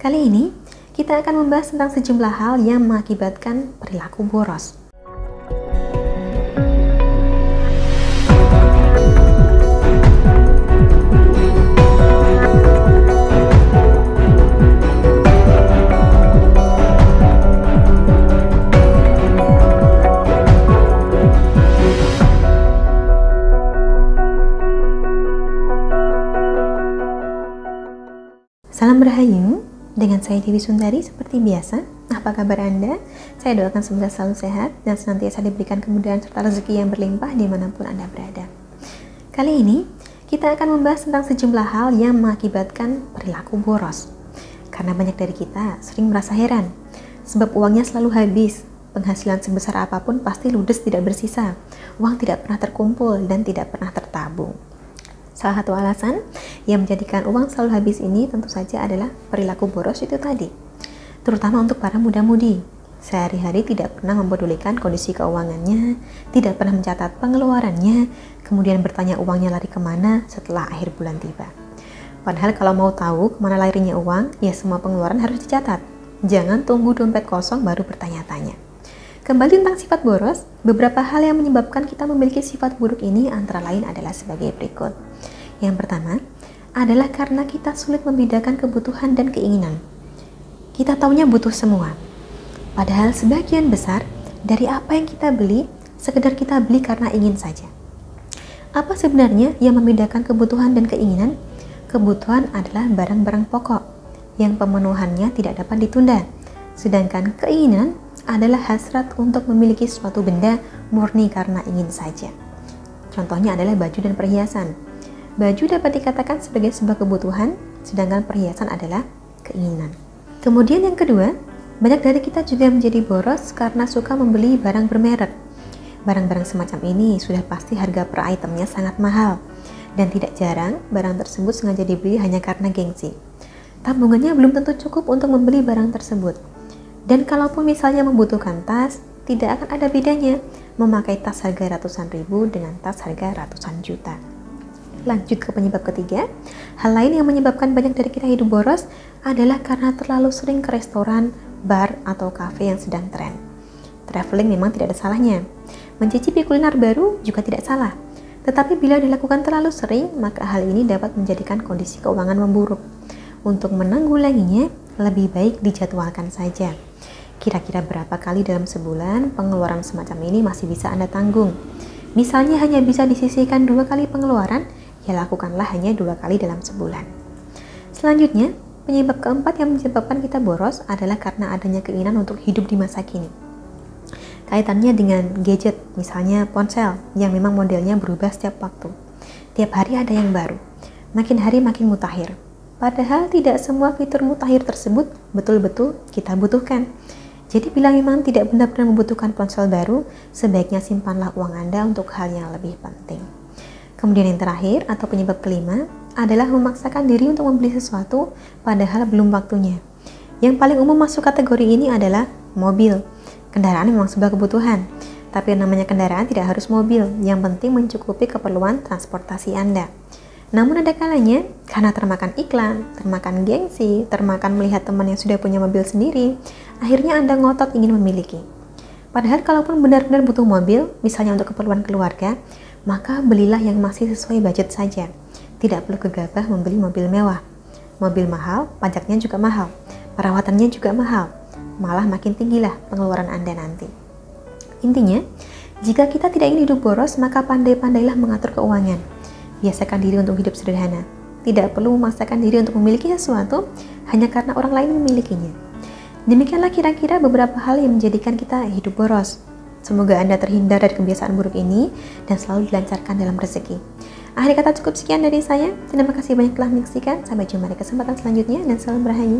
Kali ini, kita akan membahas tentang sejumlah hal yang mengakibatkan perilaku boros. Salam Rahayu, dengan saya Dewi Sundari seperti biasa. Apa kabar Anda? Saya doakan semoga selalu sehat dan senantiasa diberikan kemudahan serta rezeki yang berlimpah dimanapun Anda berada. Kali ini, kita akan membahas tentang sejumlah hal yang mengakibatkan perilaku boros. Karena banyak dari kita sering merasa heran, sebab uangnya selalu habis. Penghasilan sebesar apapun pasti ludes tidak bersisa. Uang tidak pernah terkumpul dan tidak pernah tertabung. Salah satu alasan yang menjadikan uang selalu habis ini tentu saja adalah perilaku boros itu tadi. Terutama untuk para muda-mudi. Sehari-hari tidak pernah mempedulikan kondisi keuangannya, tidak pernah mencatat pengeluarannya, kemudian bertanya uangnya lari kemana setelah akhir bulan tiba. Padahal kalau mau tahu kemana larinya uang, ya semua pengeluaran harus dicatat. Jangan tunggu dompet kosong baru bertanya-tanya. Kembali tentang sifat boros, beberapa hal yang menyebabkan kita memiliki sifat buruk ini antara lain adalah sebagai berikut. Yang pertama, adalah karena kita sulit membedakan kebutuhan dan keinginan. Kita taunya butuh semua. Padahal sebagian besar dari apa yang kita beli, sekedar kita beli karena ingin saja. Apa sebenarnya yang membedakan kebutuhan dan keinginan? Kebutuhan adalah barang-barang pokok, yang pemenuhannya tidak dapat ditunda. Sedangkan keinginan adalah hasrat untuk memiliki suatu benda murni karena ingin saja. Contohnya adalah baju dan perhiasan. Baju dapat dikatakan sebagai sebuah kebutuhan, sedangkan perhiasan adalah keinginan. Kemudian yang kedua, banyak dari kita juga menjadi boros karena suka membeli barang bermerek. Barang-barang semacam ini sudah pasti harga per itemnya sangat mahal, dan tidak jarang barang tersebut sengaja dibeli hanya karena gengsi. Tabungannya belum tentu cukup untuk membeli barang tersebut. Dan kalaupun misalnya membutuhkan tas, tidak akan ada bedanya memakai tas harga ratusan ribu dengan tas harga ratusan juta. Lanjut ke penyebab ketiga, hal lain yang menyebabkan banyak dari kita hidup boros adalah karena terlalu sering ke restoran, bar, atau kafe yang sedang tren. Traveling memang tidak ada salahnya. Mencicipi kuliner baru juga tidak salah. Tetapi bila dilakukan terlalu sering, maka hal ini dapat menjadikan kondisi keuangan memburuk. Untuk menanggulanginya, lebih baik dijadwalkan saja. Kira-kira berapa kali dalam sebulan pengeluaran semacam ini masih bisa Anda tanggung? Misalnya hanya bisa disisihkan 2 kali pengeluaran, ya lakukanlah hanya 2 kali dalam sebulan. Selanjutnya, penyebab keempat yang menyebabkan kita boros adalah karena adanya keinginan untuk hidup di masa kini. Kaitannya dengan gadget, misalnya ponsel, yang memang modelnya berubah setiap waktu. Tiap hari ada yang baru, makin hari makin mutakhir. Padahal tidak semua fitur mutakhir tersebut betul-betul kita butuhkan. Jadi bila memang tidak benar-benar membutuhkan ponsel baru, sebaiknya simpanlah uang Anda untuk hal yang lebih penting. Kemudian yang terakhir atau penyebab kelima adalah memaksakan diri untuk membeli sesuatu padahal belum waktunya. Yang paling umum masuk kategori ini adalah mobil. Kendaraan memang sebuah kebutuhan, tapi yang namanya kendaraan tidak harus mobil, yang penting mencukupi keperluan transportasi Anda. Namun ada kalanya, karena termakan iklan, termakan gengsi, termakan melihat teman yang sudah punya mobil sendiri, akhirnya Anda ngotot ingin memiliki. Padahal kalaupun benar-benar butuh mobil, misalnya untuk keperluan keluarga, maka belilah yang masih sesuai budget saja. Tidak perlu gegabah membeli mobil mewah. Mobil mahal, pajaknya juga mahal, perawatannya juga mahal, malah makin tinggilah pengeluaran Anda nanti. Intinya, jika kita tidak ingin hidup boros, maka pandai-pandailah mengatur keuangan. Biasakan diri untuk hidup sederhana. Tidak perlu memaksakan diri untuk memiliki sesuatu hanya karena orang lain memilikinya. Demikianlah kira-kira beberapa hal yang menjadikan kita hidup boros. Semoga Anda terhindar dari kebiasaan buruk ini dan selalu dilancarkan dalam rezeki. Akhir kata cukup sekian dari saya. Terima kasih banyak telah menyaksikan. Sampai jumpa di kesempatan selanjutnya dan salam Rahayu.